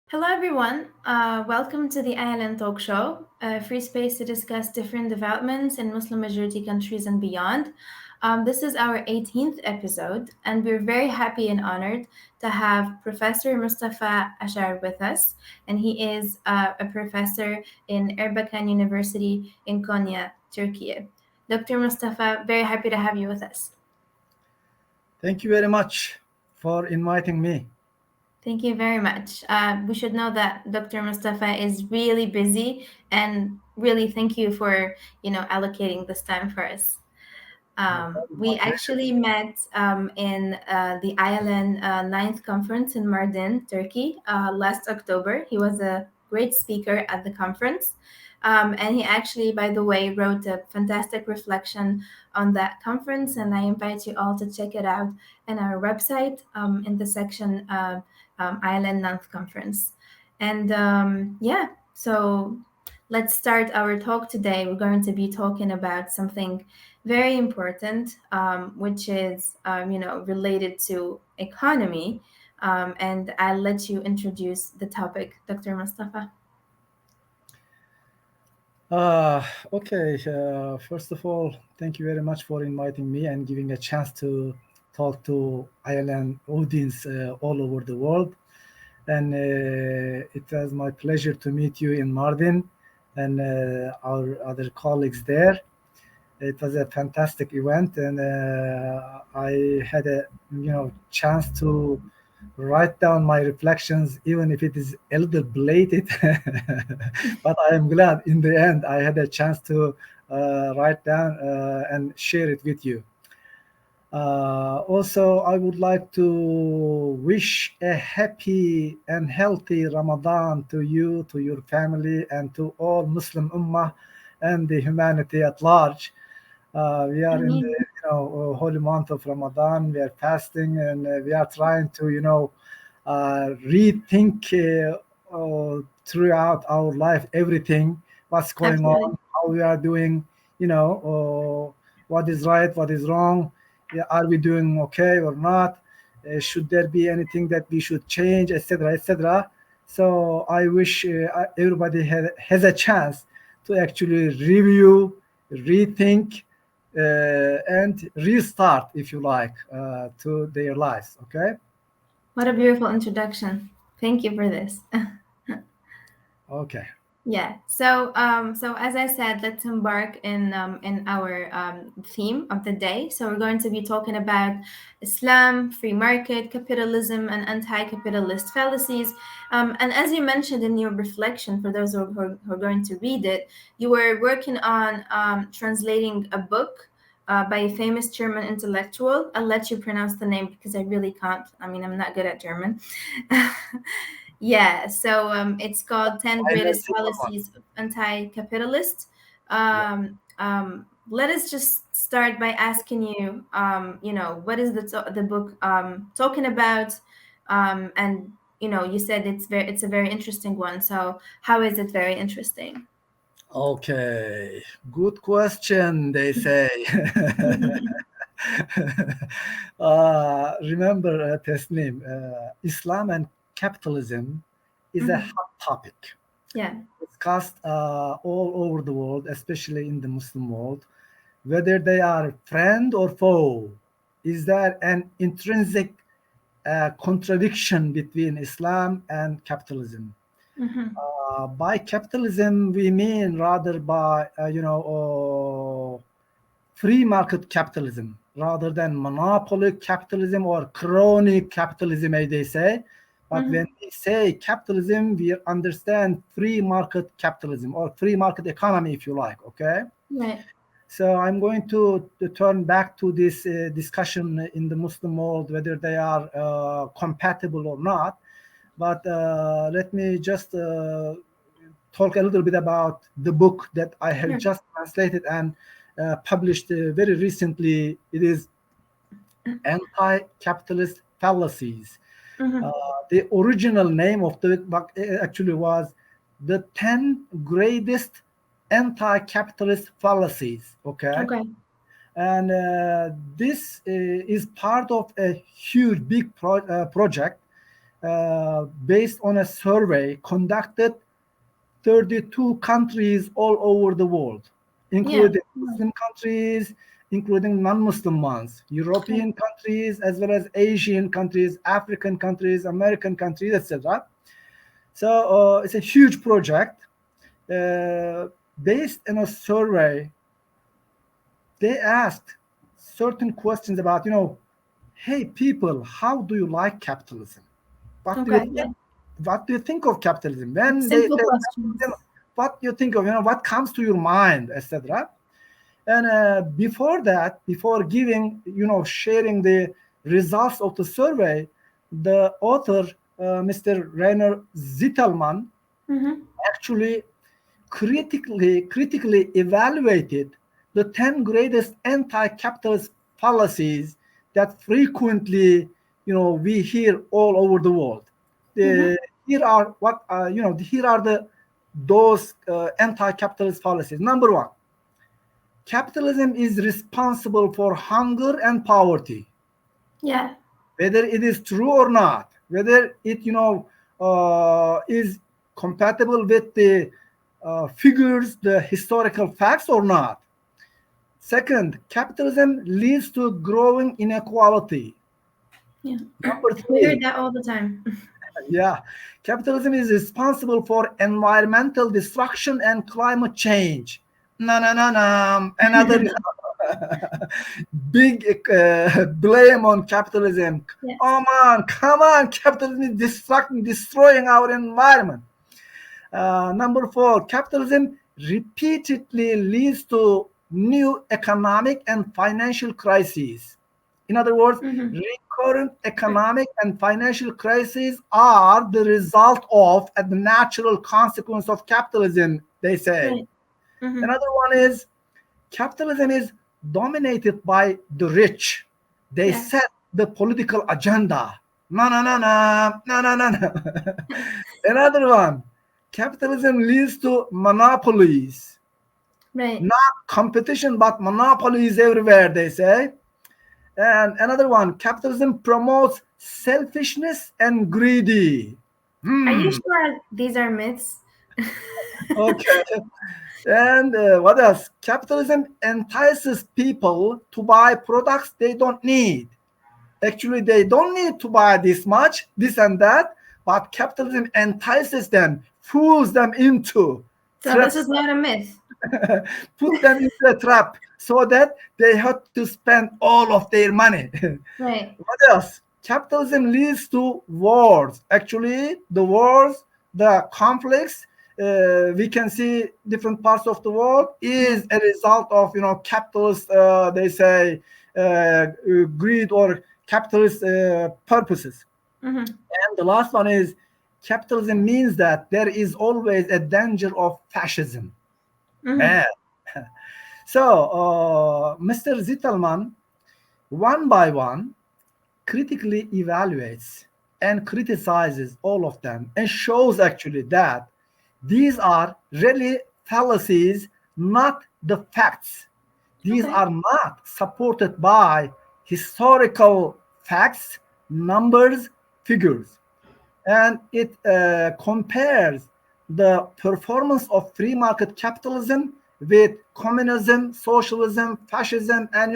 Hello, everyone. Welcome to the ILN Talk Show, a free space to discuss different developments in Muslim majority countries and beyond. This is our 18th episode, and we're very happy and honored to have Professor Mustafa Acar with us. And he is a professor in Erbakan University in Konya, Turkey. Dr. Mustafa, very happy to have you with us. Thank you very much for inviting me. Thank you very much. We should know that Dr. Mustafa is really busy, and really thank you for allocating this time for us. No problem, We my pleasure. actually met in the ILN Ninth Conference in Mardin, Turkey, last October. He was a great speaker at the conference. And he actually, by the way, wrote a fantastic reflection on that conference. And I invite you all to check it out in our website in the section ILN Ninth Conference. And so let's start our talk today. We're going to be talking about something very important, which is related to economy. And I'll let you introduce the topic, Dr. Mustafa. Okay, first of all, thank you very much for inviting me and giving a chance to talk to ILN audience all over the world. And it was my pleasure to meet you in Mardin and our other colleagues there. It was a fantastic event, and I had a chance to write down my reflections, even if it is a little belated. But I am glad in the end I had a chance to write down and share it with you. Also, I would like to wish a happy and healthy Ramadan to you, to your family, and to all Muslim Ummah and the humanity at large. We are in the Ameen. holy month of Ramadan. We are fasting, and we are trying to rethink throughout our life everything, what's going Absolutely. on, how we are doing, what is right, what is wrong. Yeah, are we doing okay or not? Should there be anything that we should change, etc., etc. So I wish everybody has a chance to actually review, rethink, and restart, if you like, to their lives. Okay. What a beautiful introduction. Thank you for this. Okay. Yeah. So as I said, let's embark in our theme of the day. So we're going to be talking about Islam, free market, capitalism, and anti-capitalist fallacies. And as you mentioned in your reflection, for those who are going to read it, you were working on translating a book by a famous German intellectual. I'll let you pronounce the name because I really can't. I mean, I'm not good at German. Yeah, so it's called 10 ILN Greatest T.S. Fallacies of Anti-Capitalist. Yeah. Let us just start by asking you, what is the book talking about? And you said it's a very interesting one. So how is it very interesting? Okay. Good question, they say. Remember, Tasnim, Islam and capitalism is a Mhm. hot topic Yeah. discussed all over the world, especially in the Muslim world, whether they are friend or foe. Is there an intrinsic contradiction between Islam and capitalism? Hmm. By capitalism, we mean rather by free market capitalism rather than monopoly capitalism or crony capitalism, as they say. But when Hmm. we say capitalism, we understand free market capitalism or free market economy, if you like. Okay. Right. So I'm going to turn back to this discussion in the Muslim world, whether they are compatible or not. But let me just talk a little bit about the book that I have Sure. just translated and published very recently. It is Anti-capitalist Fallacies. Uh, Hmm. the original name of the book actually was The 10 Greatest Anti-Capitalist Fallacies. Okay. Okay. And this is part of a huge, big project. based on a survey conducted 32 countries all over the world, Yeah. including Muslim countries, including non-Muslim ones, European countries, as well as Asian countries, African countries, American countries, etc. So it's a huge project. Based on a survey, they asked certain questions about, hey people, how do you like capitalism? What do you Okay. think? Yeah. What do you think of capitalism? When they Simple say questions. what do you think of, what comes to your mind, etc. And before that, before giving, sharing the results of the survey, the author, Mr. Rainer Zittelmann, Mm-hmm. actually critically evaluated the 10 greatest anti-capitalist fallacies that frequently, we hear all over the world. Mm-hmm. Here are what here are the those anti-capitalist fallacies. Number one, capitalism is responsible for hunger and poverty. Yeah. Whether it is true or not, whether it is compatible with the figures, the historical facts or not. Second, capitalism leads to growing inequality. Yeah. Number We hear three, that all the time. yeah, capitalism is responsible for environmental destruction and climate change. No, no, no, no. Another big blame on capitalism. Yes. Oh man, come on, capitalism is destroying our environment. Number four, capitalism repeatedly leads to new economic and financial crises. In other words, Mm-hmm. recurrent economic and financial crises are the result of and the natural consequence of capitalism, they say. Right. Mm-hmm. Another one is capitalism is dominated by the rich. They Yeah. set the political agenda. No, no, no, no, no, no, no, no. Another one, capitalism leads to monopolies. Right. Not competition, but monopolies everywhere, they say. And another one, capitalism promotes selfishness and greedy. Are you Hmm. sure these are myths? Okay. And what else? Capitalism entices people to buy products they don't need. Actually, they don't need to buy this much, this and that, but capitalism entices them, fools them into, So this traps is not a myth. put them into a trap so that they have to spend all of their money. Right. What else? Capitalism leads to wars. Actually, the wars, the conflicts, we can see different parts of the world Yeah. is a result of capitalist, they say, greed or capitalist purposes. Mm-hmm. And the last one is capitalism means that there is always a danger of fascism. Mm-hmm. Man. So, Mr. Zittelman, one by one, critically evaluates and criticizes all of them and shows actually that these are really fallacies, not the facts. These Okay. are not supported by historical facts, numbers, figures. And it compares the performance of free market capitalism with communism, socialism, fascism, and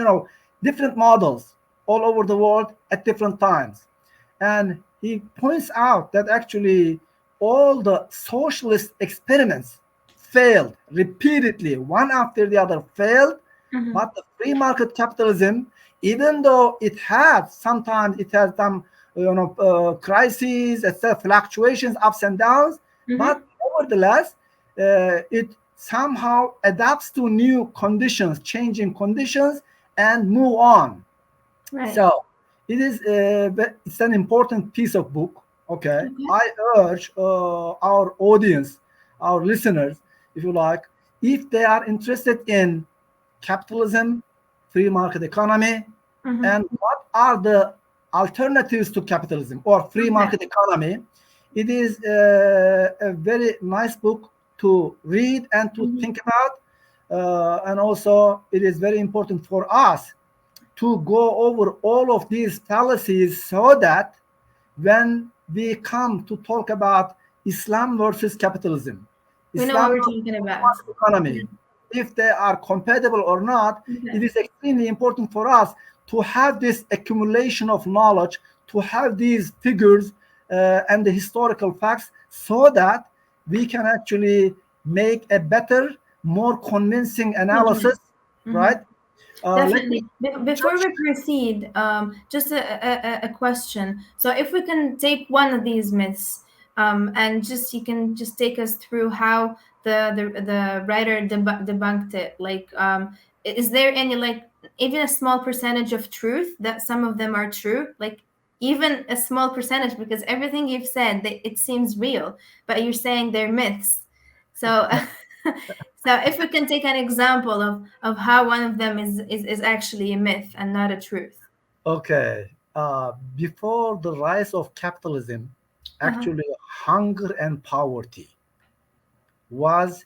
different models all over the world at different times. And he points out that actually all the socialist experiments failed repeatedly, one after the other failed, Mm-hmm. but the free market capitalism, even though it had sometimes it has some crises, etc., fluctuations, ups and downs, Mm-hmm. but nevertheless, it somehow adapts to new conditions, changing conditions, and move on. Right. So it's an important piece of book. Okay, Okay. I urge our audience, our listeners, if you like, if they are interested in capitalism, free market economy, Mm-hmm. and what are the alternatives to capitalism or free Okay. market economy, it is a very nice book to read and to Mm-hmm. think about. And also, it is very important for us to go over all of these fallacies so that when we come to talk about Islam versus capitalism, We know what Islam we're versus talking about. economy, if they are compatible or not, Okay. it is extremely important for us to have this accumulation of knowledge, to have these figures and the historical facts, so that we can actually make a better, more convincing analysis, right? Let me Definitely. Before we proceed, just a question. So, if we can take one of these myths, and just you can just take us through how the writer debunked it. Like, is there any, like, even a small percentage of truth that some of them are true? Like, even a small percentage, because everything you've said, it seems real, but you're saying they're myths. So. So if we can take an example of how one of them is actually a myth and not a truth. Okay. Before the rise of capitalism, Uh-huh. actually, hunger and poverty was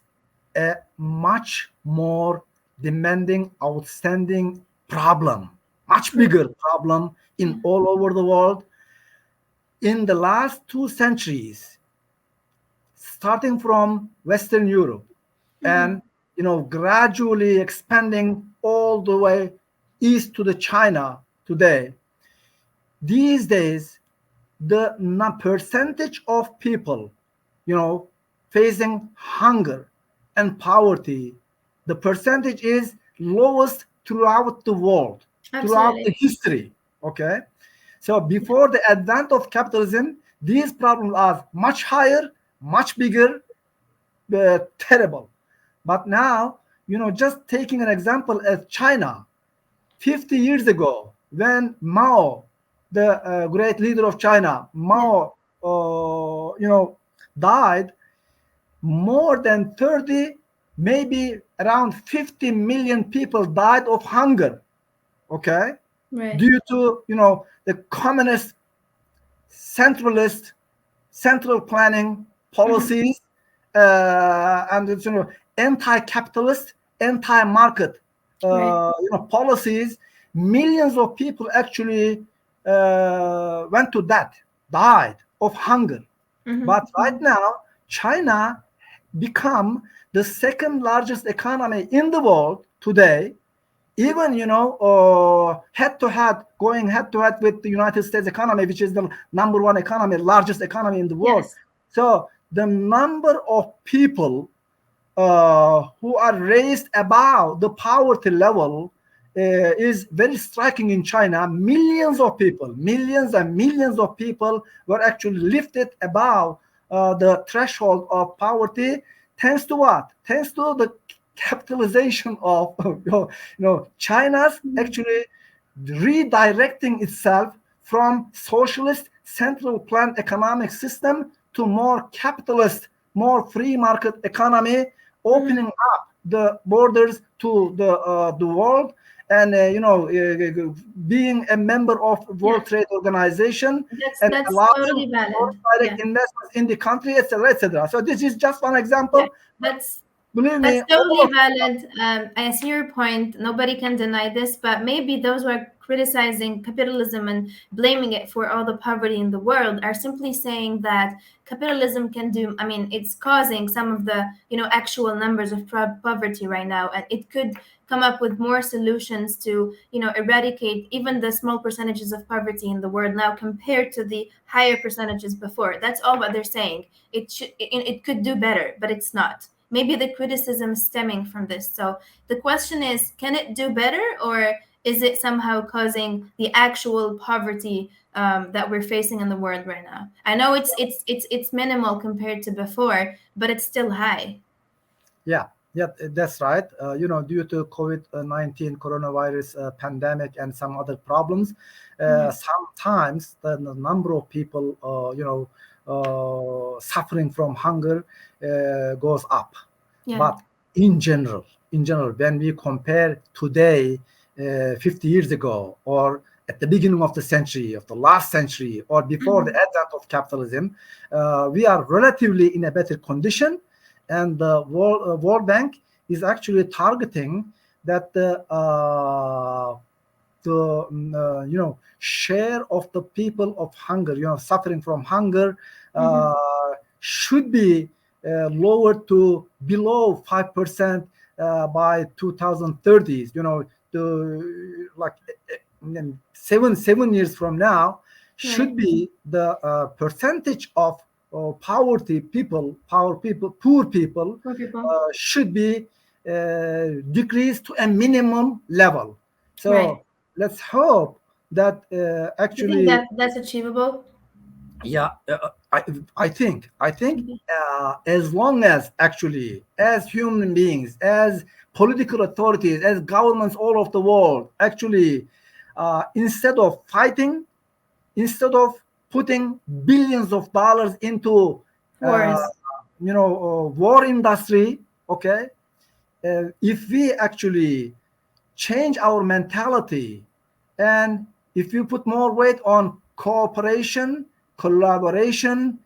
a much more demanding, outstanding problem, much True. bigger problem in Yeah. all over the world. In the last 2 centuries, starting from Western Europe Mm-hmm. and gradually expanding all the way east to the China today, these days the percentage of people facing hunger and poverty, the percentage is lowest throughout the world, throughout the Absolutely. history. Okay, so before the advent of capitalism, these problems are much higher, much bigger, terrible. But now, just taking an example as China, 50 years ago, when Mao, the great leader of China, Yeah. Mao, died, more than 30, maybe around 50 million people died of hunger. Okay, Right. due to the communist, centralist, central planning Mm-hmm. policies, and it's, anti-capitalist, anti-market Right. policies. Millions of people actually went to death, died of hunger. Mm-hmm. But right now, China become the second largest economy in the world today, even head to head, going head to head with the United States economy, which is the number one economy, largest economy in the world. Yes. So the number of people who are raised above the poverty level is very striking in China. Millions of people, millions and millions of people were actually lifted above the threshold of poverty, thanks to what? Thanks to the capitalization of China's Mm-hmm. actually redirecting itself from socialist central planned economic system to more capitalist, more free market economy, Mm-hmm. opening up the borders to the world, and being a member of Yeah. World Trade Organization, and That's allowing totally valid. foreign Yeah. direct investments in the country, etc., etc. So this is just one Yeah. example. That's Believe me, That's all totally of valid. I see your point. Nobody can deny this, but maybe those who are criticizing capitalism and blaming it for all the poverty in the world are simply saying that capitalism can do, I mean, it's causing some of the, actual numbers of poverty right now, and it could come up with more solutions to, eradicate even the small percentages of poverty in the world now compared to the higher percentages before. That's all what they're saying. It could do better, but it's not. Maybe the criticism is stemming from this. So the question is, can it do better, or is it somehow causing the actual poverty that we're facing in the world right now? I know it's minimal compared to before, but it's still high. Yeah, yeah, that's right. Due to COVID-19 coronavirus pandemic and some other problems, Yeah. sometimes the number of people, suffering from hunger goes up. Yeah. But in general, when we compare today, 50 years ago, or at the beginning of the century, of the last century, or before the Mhm. advent of capitalism, we are relatively in a better condition, and the World Bank is actually targeting that the the share of the people of hunger, suffering from hunger, should be lowered to below 5% by 2030s. The like 7 years from now should Right. be the percentage of poor people Poor people. should be decreased to a minimum level. Right. So let's hope that Do you think actually, that that's achievable? yeah, I think Okay. as long as actually, as human beings, as political authorities, as governments all of the world, actually, instead of fighting, instead of putting billions of dollars into uh, Wars. war industry, okay, if we actually change our mentality, and if you put more weight on cooperation, collaboration,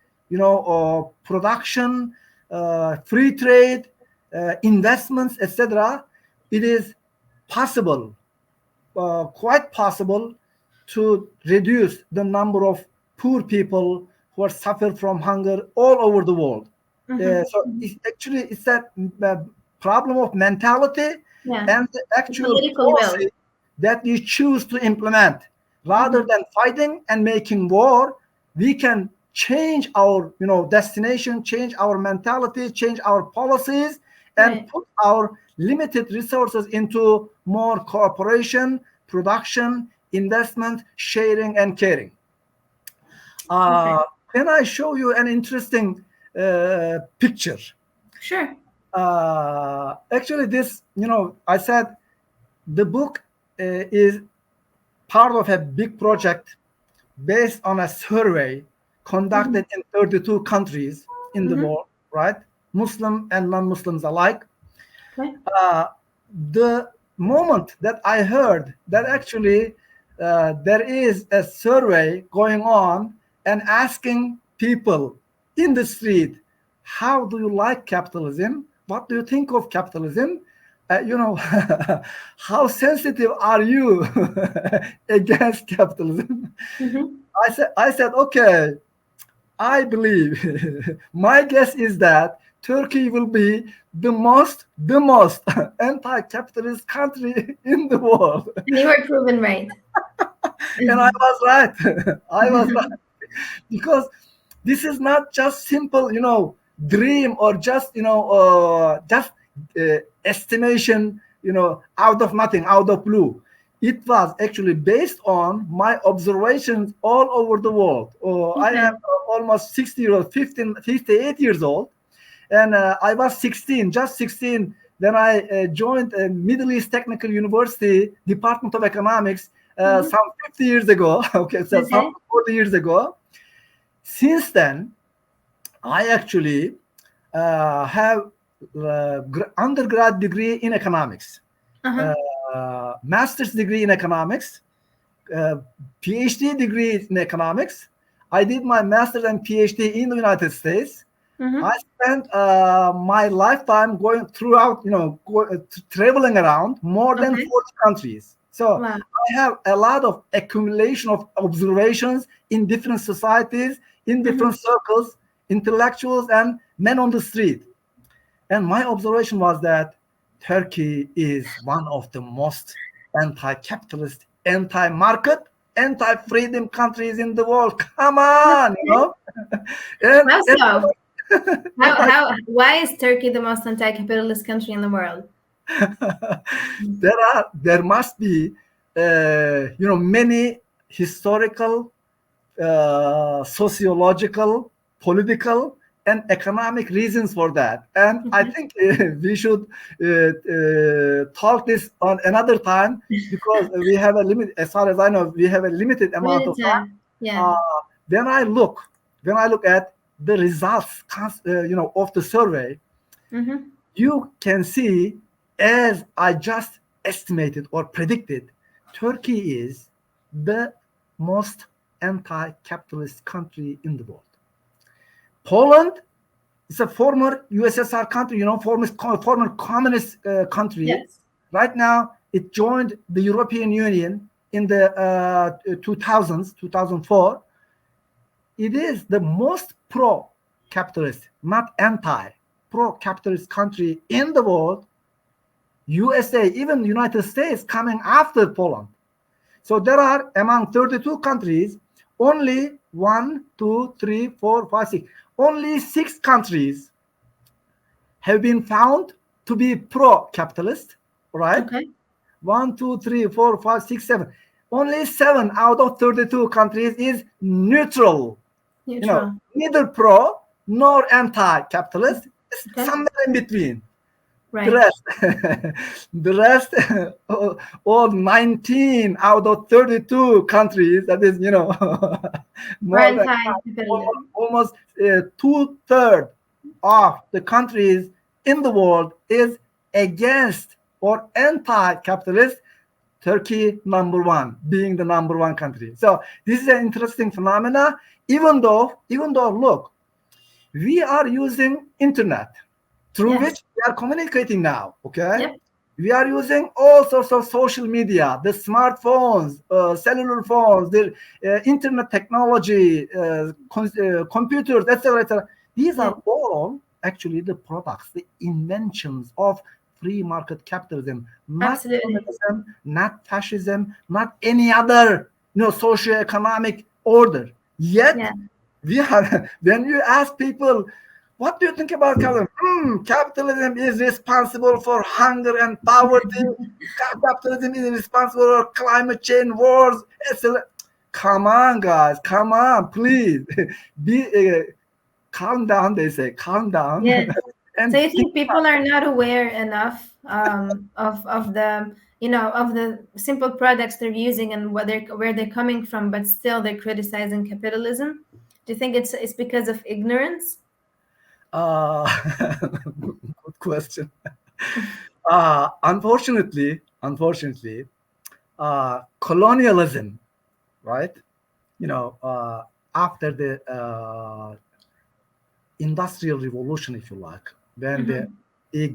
production, free trade, investments, etc., it is possible, quite possible, to reduce the number of poor people who are suffer from hunger all over the world. So it's that problem of mentality Yeah. and the The actual political will. policy that you choose to implement. Rather Hmm. than fighting and making war, we can change our destination, change our mentality, change our policies, and Right. put our limited resources into more cooperation, production, investment, sharing, and caring. Okay. uh, can I show you an interesting picture? Sure. Actually, this, I said the book is part of a big project based on a survey Hmm. conducted in 32 countries in the Hmm. world, right? Muslim and non-Muslims alike. Okay. uh, the moment that I heard that actually there is a survey going on and asking people in the street, how do you like capitalism? What do you think of capitalism? How sensitive are you against capitalism? Hmm. I said, okay, I believe my guess is that Turkey will be the most anti-capitalist country in the world. And you were proven right. And I was right. I was right, because this is not just simple, dream, or just estimation, out of nothing, out of blue. It was actually based on my observations all over the world. I am Okay. almost 60 years old, 58 years old, and I was 16, just 16. Then I joined a Middle East Technical University Department of Economics Hmm. some 50 years ago. Okay, so some Okay. 40 years ago. Since then, I actually have undergrad degree in economics, Uh-huh. master's degree in economics, uh, PhD degree in economics. I did my master's and PhD in the United States. I Hmm. spent my lifetime going throughout, traveling around more than Okay. 40 countries. So Wow. I have a lot of accumulation of observations in different societies, in Hmm. different circles, intellectuals and men on the street. And my observation was that Turkey is one of the most anti-capitalist, anti-market, anti-freedom countries in the world. Come on, Okay. and, How so? and Why is Turkey the most anti-capitalist country in the world? there must be many historical, sociological, political, and economic reasons for that. And I Okay. think we should talk this on another time, because we have a limit. As far as I know, we have a limited amount Limited of time. time. Yeah. Uh, when I look, at the results, of the survey, Hmm. you can see, as I just estimated or predicted, Turkey is the most anti-capitalist country in the world. Poland is a former USSR country, former communist country. Yes. Right now, it joined the European Union. in the 2000s, 2004, it is the most pro-capitalist, not anti-pro-capitalist country in the world. USA, even United States coming after Poland. So there are among 32 countries, only 1, 2, 3, 4, 5, 6. Only 6 countries have been found to be pro-capitalist, right? Okay. 1, 2, 3, 4, 5, 6, 7. Only 7 out of 32 countries is neutral. Neutral. Neither pro nor anti-capitalist. It's Okay. somewhere in between. The Right. rest, the rest, all 19 out of 32 countries, that is, Or more than anti-capitalism. almost 2/3 of the countries in the world is against or anti-capitalist. Turkey number one, being the number one country. So this is an interesting phenomena. Even though, look, we are using internet through Yes. which we are communicating now. Okay, Yep. we are using all sorts of social media, the smartphones, cellular phones, the internet technology, computers, etc., etc. These Yep. are all actually the products, the inventions of free market capitalism, not Absolutely. communism, not fascism, not any other socio-economic order. Yet Yeah. we are when you ask people, what do you think about capitalism? Capitalism is responsible for hunger and poverty. Capitalism is responsible for climate change, wars, etc. Come on, guys. Come on, please. Be calm down. They say, calm down, Yes. So and you think think people are not aware enough of the of the simple products they're using and where they're coming from, but still they're criticizing capitalism? Do you think it's because of ignorance? good question. Unfortunately, colonialism, right? After the industrial revolution, if you like, when the Mm-hmm. big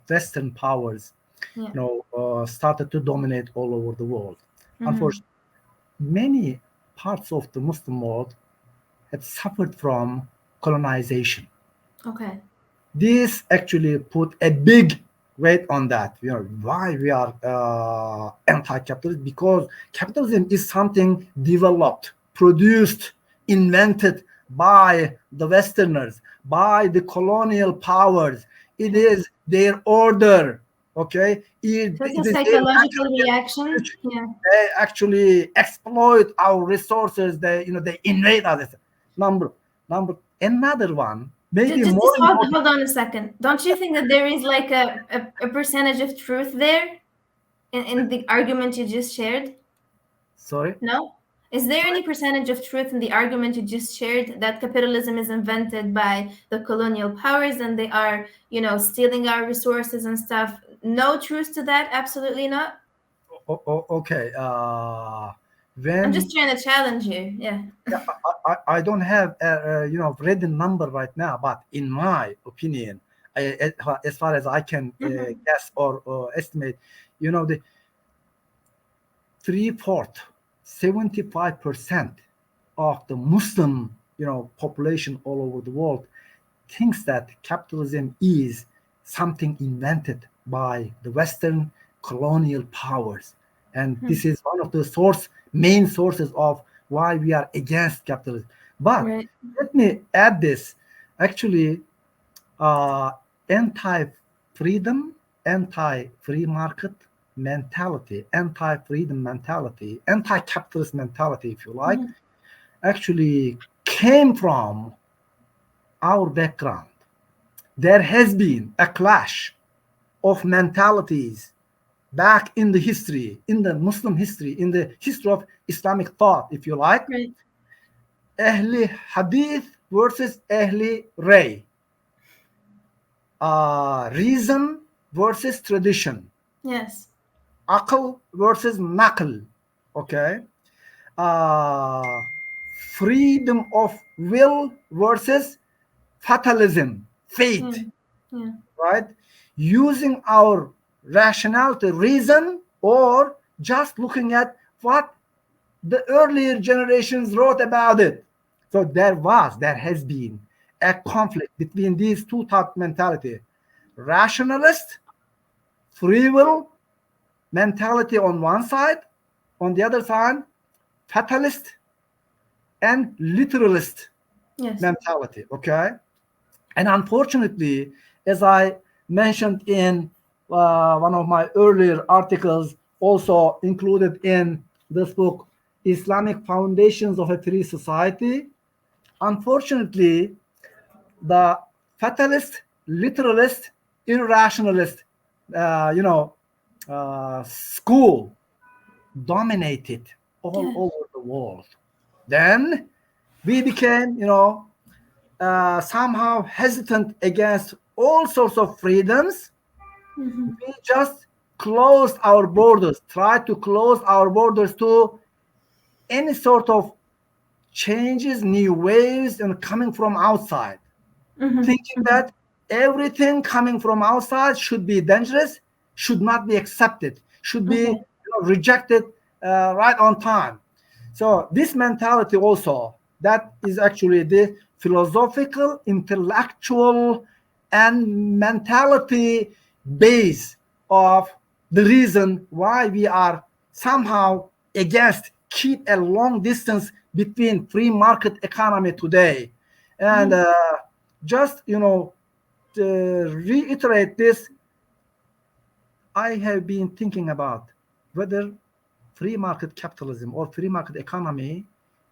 Western powers, Yeah. started to dominate all over the world. Mm-hmm. Unfortunately, many parts of the Muslim world had suffered from colonization. Okay. This actually put a big weight on that. Why we are anti-capitalist? Because capitalism is something developed, produced, invented by the Westerners, by the colonial powers. It Okay. is their order. Okay, So it's a it is their psychological mechanism. reaction. Yeah. They actually exploit our resources. They invade us. Number number another one, maybe more Just important. hold on a second. Don't you think that there is like a percentage of truth there in the argument you just shared? Sorry. No? Is there Sorry. any percentage of truth in the argument you just shared that capitalism is invented by the colonial powers and they are, stealing our resources and stuff? No truth to that? Absolutely not. Okay. I'm When just trying to challenge you. Yeah. yeah, I don't have read the number right now, but in my opinion, as far as I can Mm-hmm. guess or estimate, the 3/4, 75% of the Muslim population all over the world thinks that capitalism is something invented by the Western colonial powers. And Hmm. this is one of the main sources of why we are against capitalism. But Right. let me add this. Actually, uh, anti-freedom, anti-free market mentality, anti-freedom mentality, anti-capitalist mentality, if you like, Mm-hmm. actually came from our background. There has been a clash of mentalities back in the history, in the Muslim history, in the history of Islamic thought, if you like. Right. Ahli Hadith versus Ahli Ray. Reason versus tradition. Yes. Aql versus Naql. Okay. Uh, Freedom of will versus fatalism, Yeah. fate, Yeah. right? Using our rationality, reason, or just looking at what the earlier generations wrote about it. So there has been a conflict between these two thought mentality: rationalist, free will mentality on one side, on the other side, fatalist and literalist Yes. mentality. Okay, and unfortunately, as I mentioned in one of my earlier articles, also included in this book, Islamic Foundations of a Free Society, unfortunately, the fatalist, literalist, irrationalist, school dominated all Yes. over the world. Then we became, somehow hesitant against all sorts of freedoms. Mm-hmm. We just closed our borders, tried to close our borders to any sort of changes, new waves, and coming from outside, Mm-hmm. thinking that everything coming from outside should be dangerous, should not be accepted, should be Okay. rejected right on time. So this mentality also, that is actually the philosophical, intellectual, and mentality base of the reason why we are somehow against keep a long distance between free market economy today. And Mm-hmm. just to reiterate this, I have been thinking about whether free market capitalism or free market economy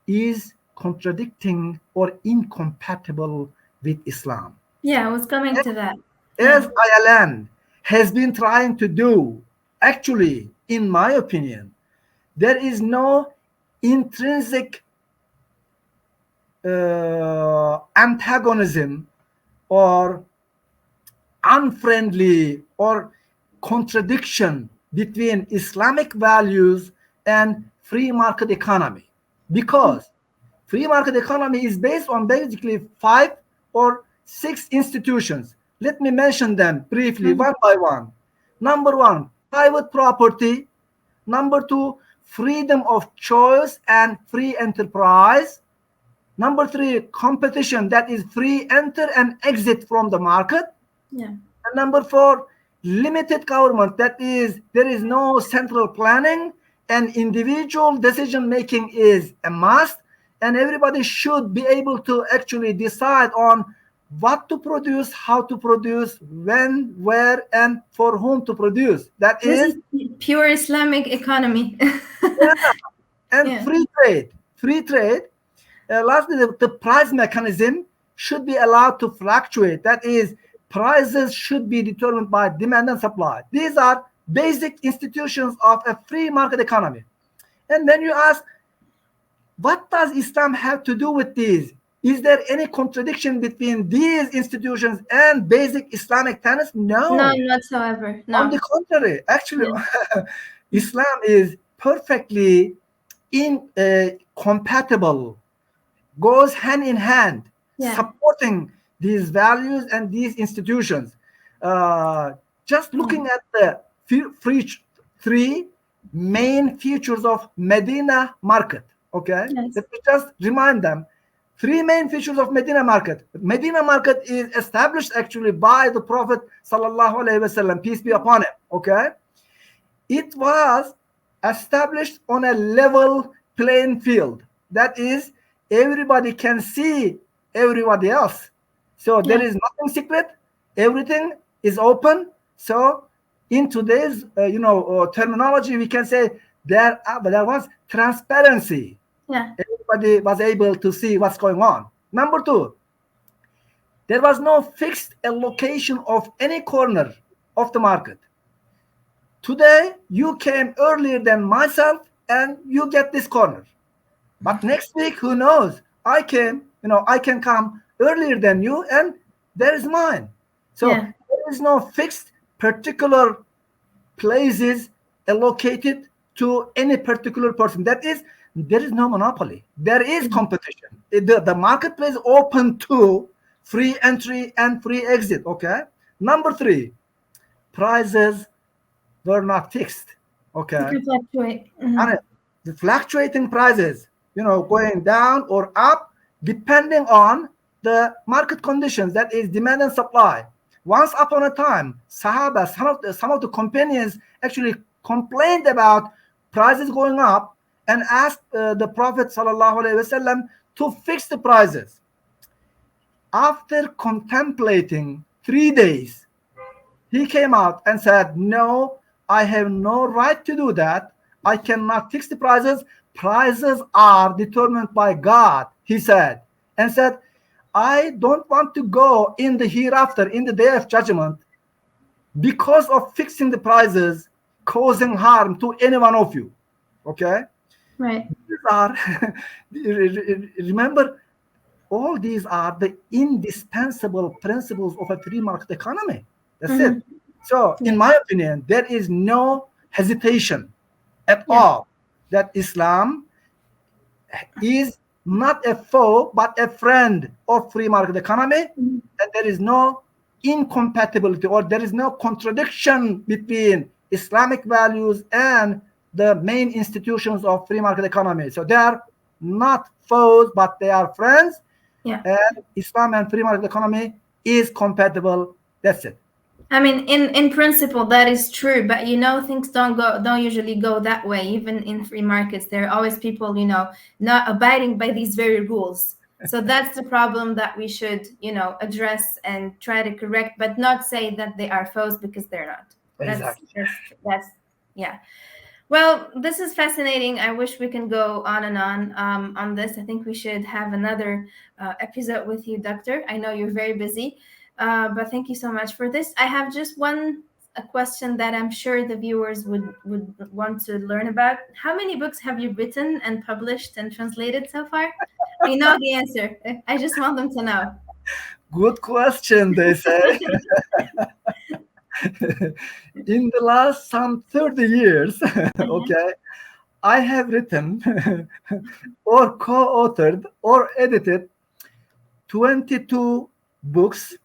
is contradicting or incompatible with Islam. Yeah, I was coming to that. As Yeah. ILN has been trying to do, actually, in my opinion, there is no intrinsic antagonism or unfriendly or contradiction between Islamic values and free market economy, because free market economy is based on basically 5 or 6 institutions. Let me mention them briefly Mm-hmm. one by one. Number one, private property. Number two, freedom of choice and free enterprise. Number three, competition, that is free enter and exit from the market. Yeah. And number four, limited government. That is, there is no central planning and individual decision making is a must. And everybody should be able to actually decide on what to produce, how to produce, when, where, and for whom to produce. That This is, is pure Islamic economy. yeah, and Yeah. free trade. Free trade. Lastly, the price mechanism should be allowed to fluctuate. That is, prices should be determined by demand and supply. These are basic institutions of a free market economy. And then you ask, what does Islam have to do with these? Is there any contradiction between these institutions and basic Islamic tenets? No. None whatsoever. On the No. contrary, actually, Yeah. Islam is perfectly incompatible, goes hand in hand, Yeah. supporting these values and these institutions. Uh, just Yeah. looking at the three main features of Medina market. Okay, Yes. let me just remind them. Three main features of Medina market. Medina market is established actually by the Prophet sallallahu alaihi wasallam, peace be upon him. Okay, it was established on a level playing field. That is, everybody can see everybody else. So there Yeah. is nothing secret. Everything is open. So in today's terminology, we can say there was transparency. Yeah. Everybody was able to see what's going on. Number two, there was no fixed allocation of any corner of the market. Today, you came earlier than myself and you get this corner. But next week, who knows? I can come earlier than you and there is mine. So Yeah. there is no fixed particular places allocated to any particular person. That is, there is no monopoly. There is Mhm. competition. The marketplace open to free entry and free exit. Okay. Number three, prices were not fixed. Okay, It can fluctuate. and the fluctuating prices, going down or up depending on the market conditions, that is demand and supply. Once upon a time, Sahaba, some of the companions actually complained about prices going up and asked the Prophet sallallahu alaihi wasallam to fix the prices. After contemplating 3 days, he came out and said, "No, I have no right to do that. I cannot fix the prices. Prices are determined by God," he said. And said, "I don't want to go in the hereafter, in the day of judgment, because of fixing the prices, causing harm to any one of you." Okay? Right. These are, remember, all these are the indispensable principles of a free market economy. That's it. So, in Yeah. my opinion, there is no hesitation at Yeah. all that Islam is not a foe but a friend of free market economy, and there is no incompatibility or there is no contradiction between Islamic values and the main institutions of free market economy. So they are not foes but they are friends, Yeah. and Islam and free market economy is compatible. That's it. I mean, in principle, that is true, but things don't usually go that way. Even in free markets, there are always people, not abiding by these very rules. So that's the problem that we should, address and try to correct, but not say that they are foes, because they're not. That's Exactly. that's yeah. Well, this is fascinating. I wish we can go on and on this. I think we should have another episode with you, Doctor. I know you're very busy, but thank you so much for this. I have just a question that I'm sure the viewers would want to learn about. How many books have you written and published and translated so far? I know the answer. I just want them to know. Good question, they say. In the last some 30 years, Uh-huh. okay, I have written or co-authored or edited 22 books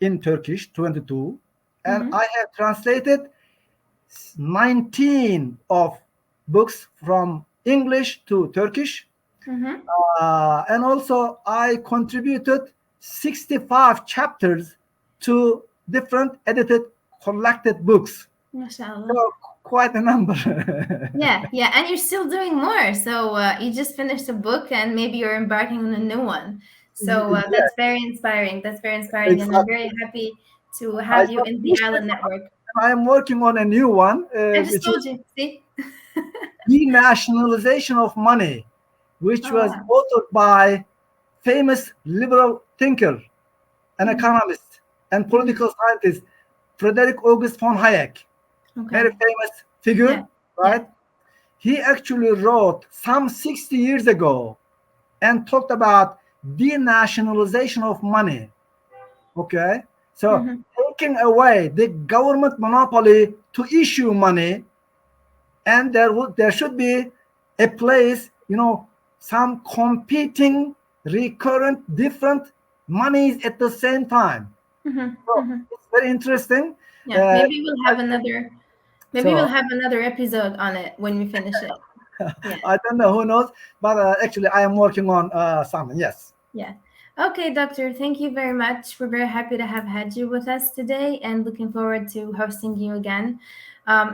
in Turkish, 22, and Mm-hmm. I have translated 19 of books from English to Turkish. Mm-hmm. And also I contributed 65 chapters to different edited collected books. MashaAllah. So quite a number. Yeah, yeah, and you're still doing more. So you just finished a book, and maybe you're embarking on a new one. So Yeah, that's very inspiring. That's very inspiring, and I'm very exactly. happy to I have you just in the finished it. Island Network. I am working on a new one, I just which is told you. See? denationalization of money, which Oh was wow. authored by famous liberal thinker, an Mm-hmm. economist, and Mm-hmm. political scientist, Frederick August von Hayek, very Okay. famous Yeah. figure, Yeah. right? He actually wrote some 60 years ago and talked about denationalization of money. Okay, so Mm-hmm. taking away the government monopoly to issue money, and there should be a place, some competing, recurrent, different monies at the same time. Mm-hmm. So Mm-hmm. it's very interesting. Yeah. Uh, Maybe we'll have another. Maybe we'll so have another episode on it when we finish it. Yeah. I don't know, who knows, but actually I am working on something. Yes. Yeah. Okay, Doctor, thank you very much. We're very happy to have had you with us today, and looking forward to hosting you again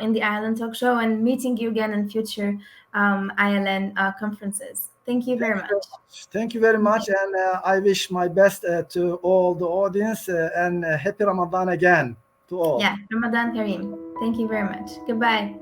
in the ILN Talk Show and meeting you again in future ILN conferences. Thank you very Thank you very much. much. Thank you very much, and I wish my best to all the audience, and happy Ramadan again to all. Yeah, Ramadan Kareem. Thank you very much. Goodbye.